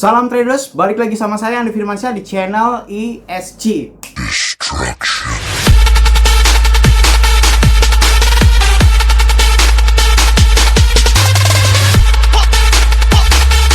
Salam traders, balik lagi sama saya Andi Firmansyah di channel ESG.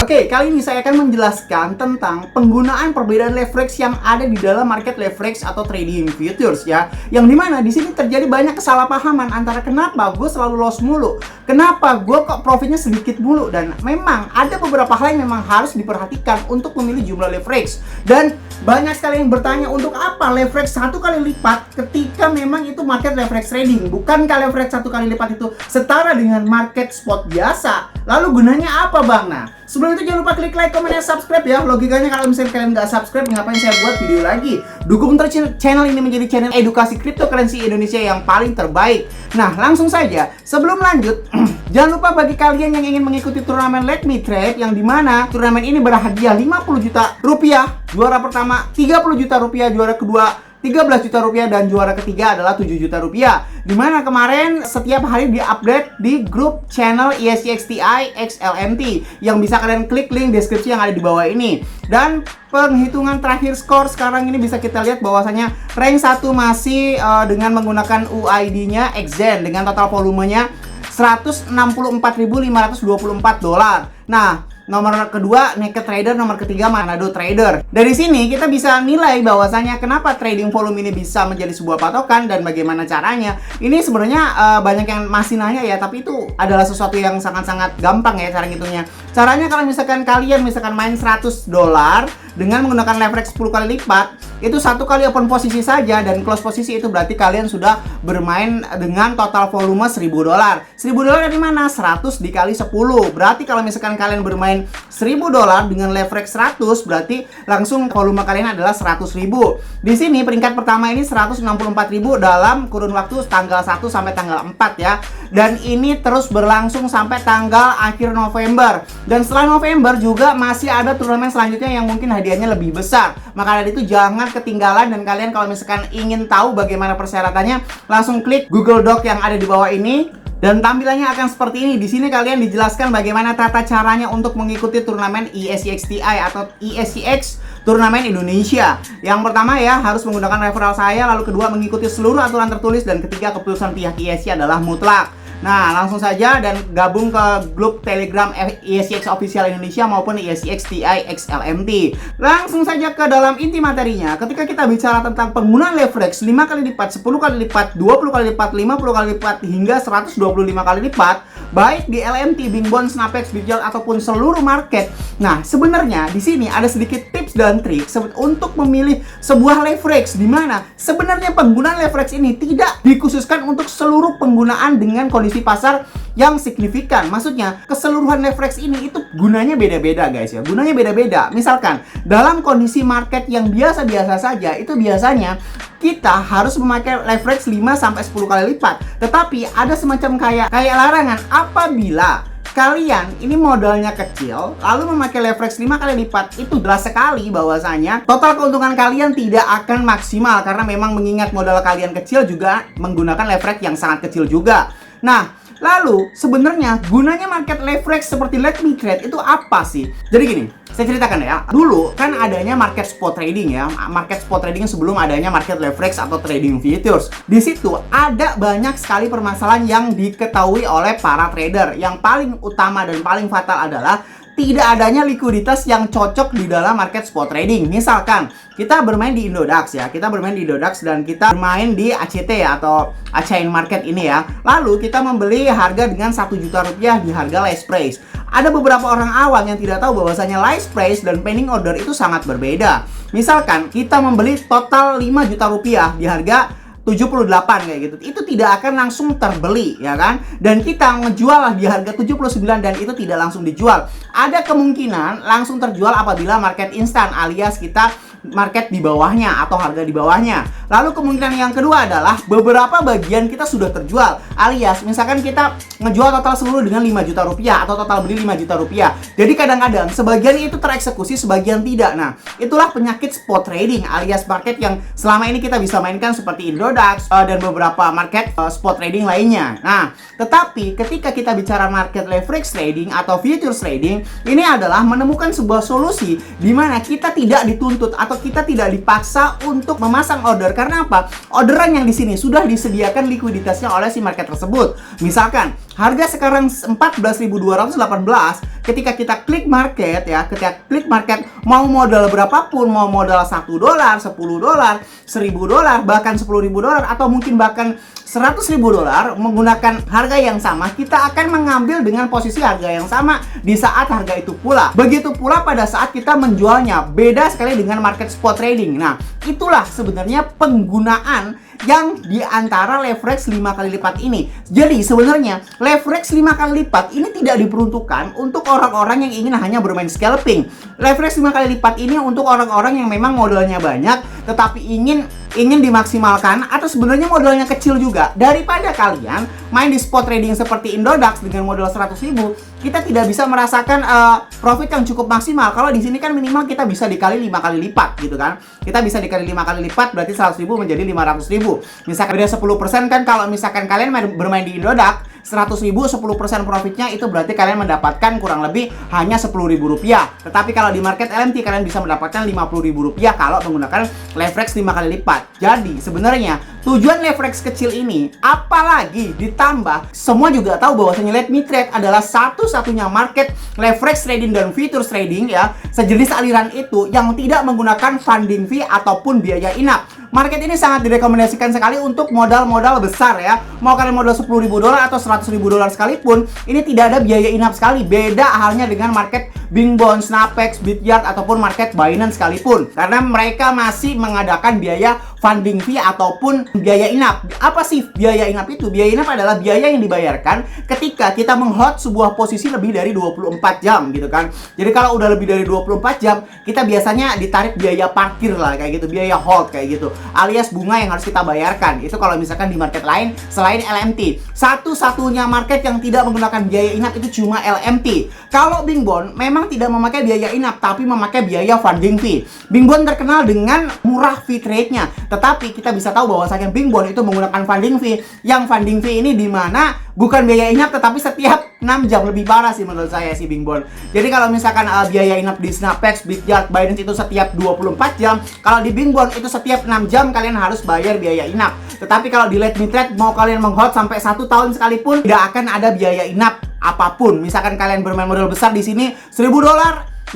Oke, kali ini saya akan menjelaskan tentang penggunaan perbedaan leverage yang ada di dalam market leverage atau trading futures ya. Yang dimana di sini terjadi banyak kesalahpahaman antara kenapa gue selalu loss mulu, kenapa gue kok profitnya sedikit mulu, dan memang ada beberapa hal yang memang harus diperhatikan untuk memilih jumlah leverage. Dan banyak sekali yang bertanya untuk apa leverage 1 kali lipat ketika memang itu market leverage trading. Bukankah leverage 1 kali lipat itu setara dengan market spot biasa? Lalu gunanya apa bang? Nah, sebelum itu jangan lupa klik like, comment, dan subscribe ya. Logikanya kalau misalnya kalian nggak subscribe, ngapain saya buat video lagi? Dukung terus channel ini menjadi channel edukasi cryptocurrency Indonesia yang paling terbaik. Nah, langsung saja. Sebelum lanjut, jangan lupa bagi kalian yang ingin mengikuti turnamen Let Me Trade, yang dimana turnamen ini berhadiah 50 juta rupiah. Juara pertama 30 juta rupiah, juara kedua 13 juta rupiah, dan juara ketiga adalah 7 juta rupiah. Dimana kemarin setiap hari di-update di grup channel ESGXTI XLMT yang bisa kalian klik link deskripsi yang ada di bawah ini. Dan penghitungan terakhir skor sekarang ini bisa kita lihat bahwasanya rank 1 masih dengan menggunakan UID-nya XZEN dengan total volumenya 164.524 dolar. Nah, nomor kedua Naked Trader, nomor ketiga Manado Trader. Dari sini kita bisa nilai bahwasanya kenapa trading volume ini bisa menjadi sebuah patokan dan bagaimana caranya. Ini sebenarnya banyak yang masih nanya ya, tapi itu adalah sesuatu yang sangat-sangat gampang ya cara ngitungnya. Caranya kalau misalkan kalian main 100 dolar dengan menggunakan leverage 10 kali lipat, itu 1 kali open posisi saja dan close posisi itu berarti kalian sudah bermain dengan total volume 1000 dolar. 1000 dolar dari mana? 100 dikali 10. Berarti kalau misalkan kalian bermain 1000 dolar dengan leverage 100, berarti langsung volume kalian adalah 100.000. Di sini peringkat pertama ini 164.000 dalam kurun waktu tanggal 1 sampai tanggal 4 ya. Dan ini terus berlangsung sampai tanggal akhir November. Dan setelah November juga masih ada turnamen selanjutnya yang mungkin hadiahnya lebih besar. Maka dari itu jangan ketinggalan, dan kalian kalau misalkan ingin tahu bagaimana persyaratannya, langsung klik Google Doc yang ada di bawah ini. Dan tampilannya akan seperti ini. Di sini kalian dijelaskan bagaimana tata caranya untuk mengikuti turnamen ESGXTI atau ESGX Turnamen Indonesia. Yang pertama ya, harus menggunakan referral saya, lalu kedua mengikuti seluruh aturan tertulis, dan ketiga keputusan pihak ESG adalah mutlak. Nah, langsung saja dan gabung ke grup Telegram ESGX Official Indonesia maupun ESGXTI XLMT. Langsung saja ke dalam inti materinya. Ketika kita bicara tentang penggunaan leverage 5 kali lipat, 10 kali lipat, 20 kali lipat, 50 kali lipat, hingga 125 kali lipat, baik di LMT, Bingbond, Snapex, Bitgel ataupun seluruh market. Nah, sebenarnya di sini ada sedikit tips dan trik untuk memilih sebuah leverage, di mana sebenarnya penggunaan leverage ini tidak dikhususkan untuk seluruh penggunaan dengan kondisi pasar yang signifikan. Maksudnya keseluruhan leverage ini itu gunanya beda-beda guys ya. Gunanya beda-beda. Misalkan dalam kondisi market yang biasa-biasa saja, itu biasanya kita harus memakai leverage 5 sampai 10 kali lipat. Tetapi ada semacam kayak larangan apabila kalian ini modalnya kecil lalu memakai leverage 5 kali lipat, itu jelas sekali bahwasanya total keuntungan kalian tidak akan maksimal, karena memang mengingat modal kalian kecil juga menggunakan leverage yang sangat kecil juga. Nah, lalu sebenarnya gunanya market leverage seperti Let Me Trade itu apa sih? Jadi gini, saya ceritakan ya. Dulu kan adanya market spot trading ya. Market spot trading sebelum adanya market leverage atau trading futures. Di situ ada banyak sekali permasalahan yang diketahui oleh para trader. Yang paling utama dan paling fatal adalah tidak adanya likuiditas yang cocok di dalam market spot trading. Misalkan kita bermain di Indodax ya, kita bermain di Indodax dan kita bermain di ACT ya, atau Chain Market ini ya. Lalu kita membeli harga dengan 1 juta rupiah di harga last price. Ada beberapa orang awam yang tidak tahu bahwasanya last price dan pending order itu sangat berbeda. Misalkan kita membeli total 5 juta rupiah di harga 78 kayak gitu, itu tidak akan langsung terbeli ya kan, dan kita ngejual di harga 79 dan itu tidak langsung dijual. Ada kemungkinan langsung terjual apabila market instan, alias kita market di bawahnya atau harga di bawahnya. Lalu kemungkinan yang kedua adalah beberapa bagian kita sudah terjual, alias misalkan kita ngejual total seluruh dengan 5 juta rupiah atau total beli 5 juta rupiah. Jadi kadang-kadang sebagian itu tereksekusi, sebagian tidak. Nah, itulah penyakit spot trading alias market yang selama ini kita bisa mainkan seperti Indodax dan beberapa market spot trading lainnya. Nah, tetapi ketika kita bicara market leverage trading atau futures trading, ini adalah menemukan sebuah solusi di mana kita tidak dituntut atau kita tidak dipaksa untuk memasang order. Karena apa? Orderan yang di sini sudah disediakan likuiditasnya oleh si market tersebut. Misalkan harga sekarang 14.218, ketika kita klik market ya, ketika klik market mau modal berapapun, mau modal $1, $10, $1.000, bahkan $10.000 atau mungkin bahkan $100.000 menggunakan harga yang sama, kita akan mengambil dengan posisi harga yang sama di saat harga itu pula. Begitu pula pada saat kita menjualnya, beda sekali dengan market spot trading. Nah, itulah sebenarnya penggunaan yang di antara leverage 5 kali lipat ini. Jadi sebenarnya leverage 5 kali lipat ini tidak diperuntukkan untuk orang-orang yang ingin hanya bermain scalping. Leverage 5 kali lipat ini untuk orang-orang yang memang modalnya banyak tetapi ingin dimaksimalkan, atau sebenarnya modalnya kecil juga. Daripada kalian main di spot trading seperti Indodax dengan modal 100.000, kita tidak bisa merasakan profit yang cukup maksimal. Kalau di sini kan minimal kita bisa dikali 5 kali lipat gitu kan. Kita bisa dikali 5 kali lipat berarti 100.000 menjadi 500.000. Misalkan beda 10% kan, kalau misalkan kalian bermain di Indodax 100.000, 10% profitnya itu berarti kalian mendapatkan kurang lebih hanya Rp10.000. Tetapi kalau di market LMT kalian bisa mendapatkan Rp50.000 kalau menggunakan leverage 5 kali lipat. Jadi sebenarnya tujuan leverage kecil ini, apalagi ditambah semua juga tahu bahwasanya Let Me Trade adalah satu-satunya market leverage trading dan futures trading ya, sejenis aliran itu yang tidak menggunakan funding fee ataupun biaya inap. Market ini sangat direkomendasikan sekali untuk modal-modal besar ya. Mau kalian modal $10.000 atau $100.000 sekalipun, ini tidak ada biaya inap sekali. Beda halnya dengan market Bingbond, Snapex, Bityard ataupun market Binance sekalipun, karena mereka masih mengadakan biaya funding fee ataupun biaya inap. Apa sih biaya inap itu? Biaya inap adalah biaya yang dibayarkan ketika kita meng-hold sebuah posisi lebih dari 24 jam gitu kan. Jadi kalau udah lebih dari 24 jam, kita biasanya ditarik biaya parkir lah kayak gitu, biaya hold kayak gitu, alias bunga yang harus kita bayarkan. Itu kalau misalkan di market lain selain LMT. Satu-satunya market yang tidak menggunakan biaya inap itu cuma LMT. Kalau Bingbond memang tidak memakai biaya inap tapi memakai biaya funding fee. Bingbond terkenal dengan murah fee trade-nya, tetapi kita bisa tahu bahwasanya Bingbond itu menggunakan funding fee. Yang funding fee ini dimana bukan biaya inap tetapi setiap 6 jam, lebih parah sih menurut saya si Bingbond. Jadi kalau misalkan biaya inap di Snapex, Bityard, Binance itu setiap 24 jam, kalau di Bingbond itu setiap 6 jam kalian harus bayar biaya inap. Tetapi kalau di Let Me Trade mau kalian meng-hold sampai 1 tahun sekalipun tidak akan ada biaya inap apapun. Misalkan kalian bermain modal besar di sini $1.000.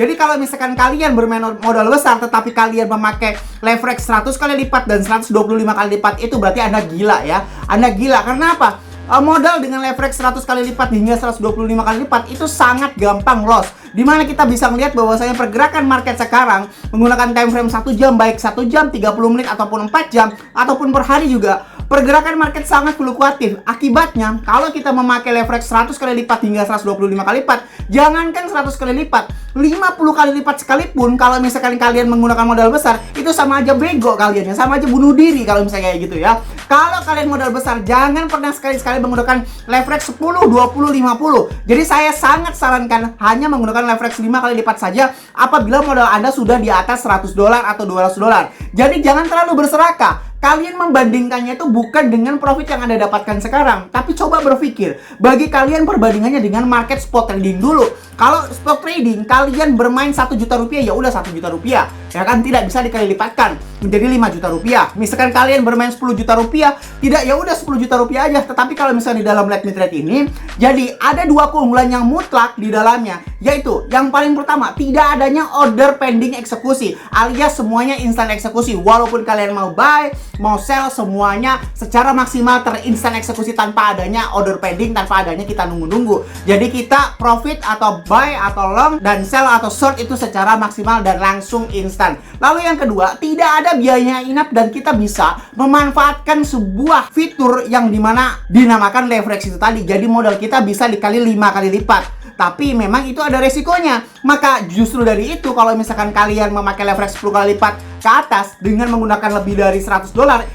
Jadi kalau misalkan kalian bermain modal besar tetapi kalian memakai leverage 100 kali lipat dan 125 kali lipat, itu berarti Anda gila ya. Anda gila karena apa? Modal dengan leverage 100 kali lipat hingga 125 kali lipat itu sangat gampang loss. Dimana kita bisa melihat bahwasanya pergerakan market sekarang menggunakan time frame 1 jam, baik 1 jam, 30 menit ataupun 4 jam ataupun per hari juga, pergerakan market sangat fluktuatif. Akibatnya kalau kita memakai leverage 100 kali lipat hingga 125 kali lipat, jangankan 100 kali lipat, 50 kali lipat sekalipun, kalau misalkan kalian menggunakan modal besar, itu sama aja bego kalian ya, sama aja bunuh diri kalau misalnya kayak gitu ya. Kalau kalian modal besar, jangan pernah sekali-sekali menggunakan leverage 10, 20, 50. Jadi saya sangat sarankan hanya menggunakan leverage 5 kali lipat saja apabila modal Anda sudah di atas $100 atau $200. Jadi jangan terlalu berserakah. Kalian membandingkannya itu bukan dengan profit yang Anda dapatkan sekarang, tapi coba berpikir, bagi kalian perbandingannya dengan market spot trading dulu. Kalau spot trading kalian bermain 1 juta rupiah, ya udah 1 juta rupiah, ya kan, tidak bisa dikali lipatkan menjadi 5 juta rupiah. Misalkan kalian bermain 10 juta rupiah, tidak, ya udah 10 juta rupiah aja. Tetapi kalau misalnya di dalam Let Me Trade ini, jadi ada 2 keunggulan yang mutlak di dalamnya, yaitu yang paling pertama, tidak adanya order pending eksekusi, alias semuanya instan eksekusi. Walaupun kalian mau buy, mau sell, semuanya secara maksimal terinstan eksekusi tanpa adanya order pending, tanpa adanya kita nunggu-nunggu. Jadi kita profit atau buy atau long dan sell atau short itu secara maksimal dan langsung instan. Lalu yang kedua, tidak ada biaya inap dan kita bisa memanfaatkan sebuah fitur yang dimana dinamakan leverage itu tadi. Jadi modal kita bisa dikali 5 kali lipat. tapi memang itu ada resikonya. Maka justru dari itu, kalau misalkan kalian memakai leverage 10 kali lipat ke atas dengan menggunakan lebih dari $100,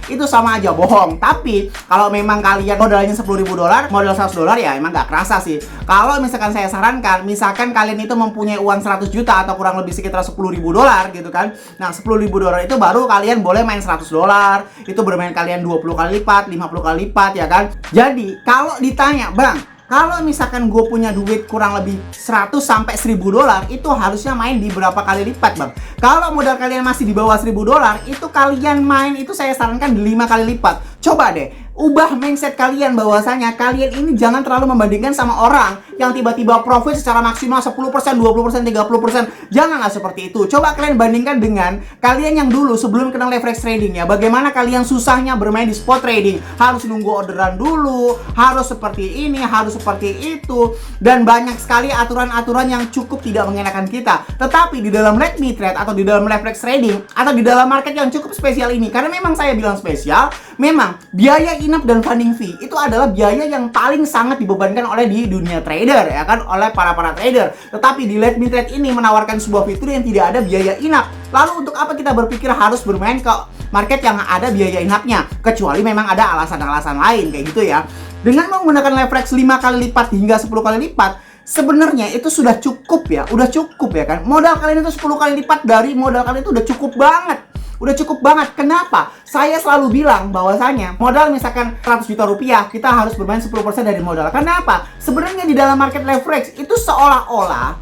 itu sama aja bohong. Tapi kalau memang kalian modalnya $10.000, modal $100 ya emang gak kerasa sih. Kalau misalkan saya sarankan, misalkan kalian itu mempunyai uang 100 juta atau kurang lebih sekitar $10.000 gitu kan. Nah, $10.000 itu baru kalian boleh main $100. Itu bermain kalian 20 kali lipat, 50 kali lipat ya kan. Jadi, kalau ditanya, "Bang, kalau misalkan gue punya duit kurang lebih 100 sampai $1.000, itu harusnya main di berapa kali lipat, Bang?" Kalau modal kalian masih di bawah $1.000, itu kalian main itu saya sarankan di 5 kali lipat. Coba deh, ubah mindset kalian bahwasanya kalian ini jangan terlalu membandingkan sama orang yang tiba-tiba profit secara maksimal 10%, 20%, 30%. Janganlah seperti itu. Coba kalian bandingkan dengan kalian yang dulu sebelum kenal leverage trading ya. Bagaimana kalian susahnya bermain di spot trading. Harus nunggu orderan dulu, harus seperti ini, harus seperti itu. Dan banyak sekali aturan-aturan yang cukup tidak mengenakan kita. Tetapi di dalam let me trade atau di dalam leverage trading atau di dalam market yang cukup spesial ini, karena memang saya bilang spesial, memang biaya inap dan funding fee itu adalah biaya yang paling sangat dibebankan oleh di dunia trader ya kan, oleh para trader. Tetapi di let me trade ini menawarkan sebuah fitur yang tidak ada biaya inap. Lalu untuk apa kita berpikir harus bermain ke market yang ada biaya inapnya? Kecuali memang ada alasan-alasan lain kayak gitu ya. Dengan menggunakan leverage 5 kali lipat hingga 10 kali lipat, sebenarnya itu sudah cukup ya, udah cukup ya kan. Modal kalian itu 10 kali lipat dari modal kalian itu udah cukup banget. Udah cukup banget. Kenapa? Saya selalu bilang bahwasanya modal misalkan 100 juta rupiah, kita harus bermain 10% dari modal. Kenapa? Sebenarnya di dalam market leverage itu seolah-olah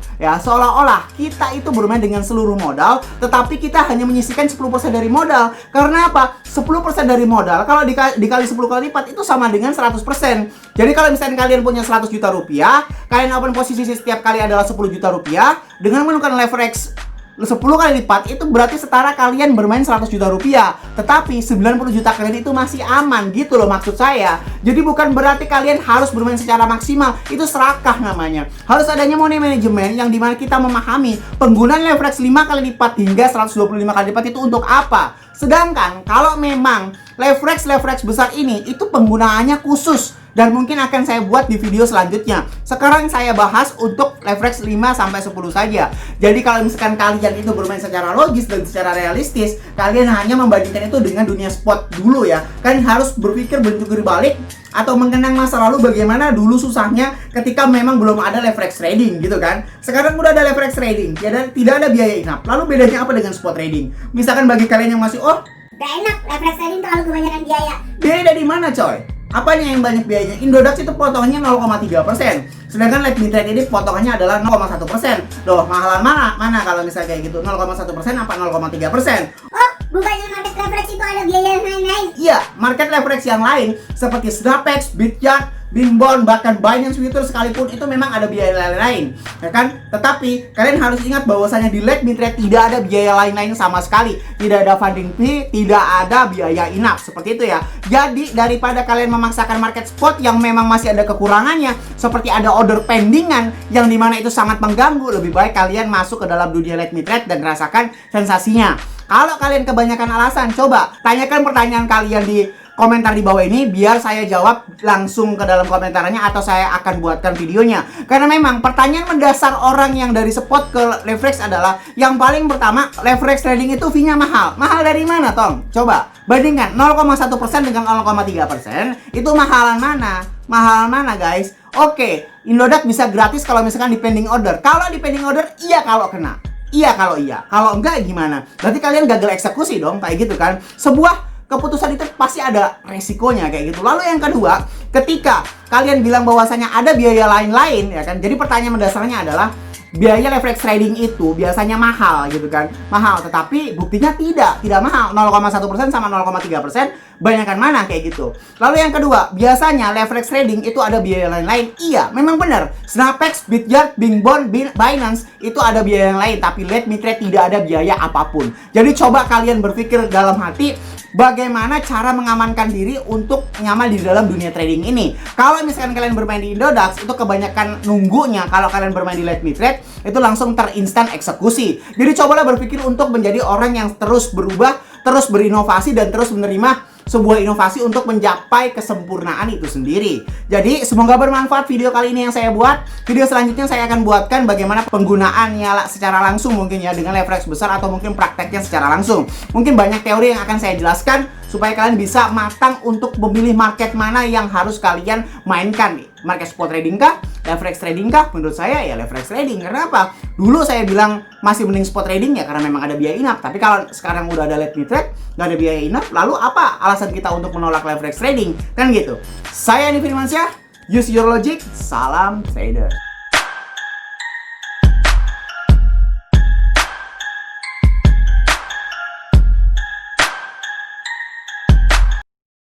kita itu bermain dengan seluruh modal, tetapi kita hanya menyisihkan 10% dari modal. Karena apa? 10% dari modal kalau dikali 10 kali lipat itu sama dengan 100%. Jadi kalau misalnya kalian punya 100 juta rupiah, kalian open posisi setiap kali adalah 10 juta rupiah, dengan menggunakan leverage 10 kali lipat itu berarti setara kalian bermain 100 juta rupiah. Tetapi 90 juta kalian itu masih aman gitu loh maksud saya. Jadi bukan berarti kalian harus bermain secara maksimal. Itu serakah namanya. Harus adanya money management yang dimana kita memahami penggunaan leverage 5 kali lipat hingga 125 kali lipat itu untuk apa. Sedangkan kalau memang leverage besar ini itu penggunaannya khusus dan mungkin akan saya buat di video selanjutnya. Sekarang saya bahas untuk leverage 5 sampai 10 saja. Jadi kalau misalkan kalian itu bermain secara logis dan secara realistis, kalian hanya membandingkan itu dengan dunia spot dulu ya. Kalian harus berpikir berjungkir balik atau mengenang masa lalu bagaimana dulu susahnya ketika memang belum ada leverage trading gitu kan. Sekarang udah ada leverage trading, tidak ada biaya inap. Lalu bedanya apa dengan spot trading? Misalkan bagi kalian yang masih gak enak, leverage trading terlalu kebanyakan biaya. Beda di mana coy? Apanya yang banyak biayanya? Indodax itu potongannya 0,3%. Sedangkan let me trade ini potongannya adalah 0,1%. Loh, mahalan mana kalau misalnya kayak gitu? 0,1% apa 0,3%? Oh, bukannya market leverage itu ada biaya yang lain-lain? Iya, market leverage yang lain seperti Snapex, Bityard, Binbond, bahkan Binance Future sekalipun itu memang ada biaya lain-lain, ya kan? Tetapi kalian harus ingat bahwasanya di let me trade tidak ada biaya lain-lain sama sekali. Tidak ada funding fee, tidak ada biaya inap, seperti itu ya. Jadi daripada kalian memaksakan market spot yang memang masih ada kekurangannya, seperti ada order pendingan yang dimana itu sangat mengganggu, lebih baik kalian masuk ke dalam dunia let me trade dan rasakan sensasinya. Kalau kalian kebanyakan alasan, coba tanyakan pertanyaan kalian di komentar di bawah ini biar saya jawab langsung ke dalam komentarnya atau saya akan buatkan videonya. Karena memang pertanyaan mendasar orang yang dari spot ke leverage adalah yang paling pertama, leverage trading itu fee-nya mahal. Mahal dari mana, Tom? Coba bandingkan 0,1% dengan 0,3%. Itu mahalan mana? Mahal mana, guys? Oke, Indodax bisa gratis kalau misalkan di pending order. Kalau di pending order, iya kalau kena. Iya kalau iya. Kalau enggak gimana? Berarti kalian gagal eksekusi dong, kayak gitu kan. Sebuah keputusan itu pasti ada resikonya kayak gitu. Lalu yang kedua, ketika kalian bilang bahwasanya ada biaya lain-lain ya kan. Jadi pertanyaan mendasarnya adalah biaya leverage trading itu biasanya mahal gitu kan. Mahal, tetapi buktinya tidak mahal. 0,1% sama 0,3%, banyakan mana kayak gitu. Lalu yang kedua, biasanya leverage trading itu ada biaya lain-lain. Iya, memang benar. Snapex, Bityard, Binbond, Binance itu ada biaya yang lain, tapi let me trade tidak ada biaya apapun. Jadi coba kalian berpikir dalam hati, bagaimana cara mengamankan diri untuk nyaman di dalam dunia trading ini. Kalau misalkan kalian bermain di Indodax, itu kebanyakan nunggunya. Kalau kalian bermain di let me trade, itu langsung terinstan eksekusi. Jadi cobalah berpikir untuk menjadi orang yang terus berubah, terus berinovasi dan terus menerima sebuah inovasi untuk mencapai kesempurnaan itu sendiri. Jadi semoga bermanfaat video kali ini yang saya buat. Video selanjutnya saya akan buatkan bagaimana penggunaannya secara langsung mungkin ya, dengan leverage besar atau mungkin prakteknya secara langsung. Mungkin banyak teori yang akan saya jelaskan supaya kalian bisa matang untuk memilih market mana yang harus kalian mainkan nih. Market spot trading kah? Leverage trading kah? Menurut saya ya leverage trading. Karena apa? Dulu saya bilang masih mending spot trading ya karena memang ada biaya inap. Tapi kalau sekarang udah ada let me trade, nggak ada biaya inap, lalu apa alasan kita untuk menolak leverage trading? Kan gitu. Saya Andi Firmansyah, use your logic, salam trader.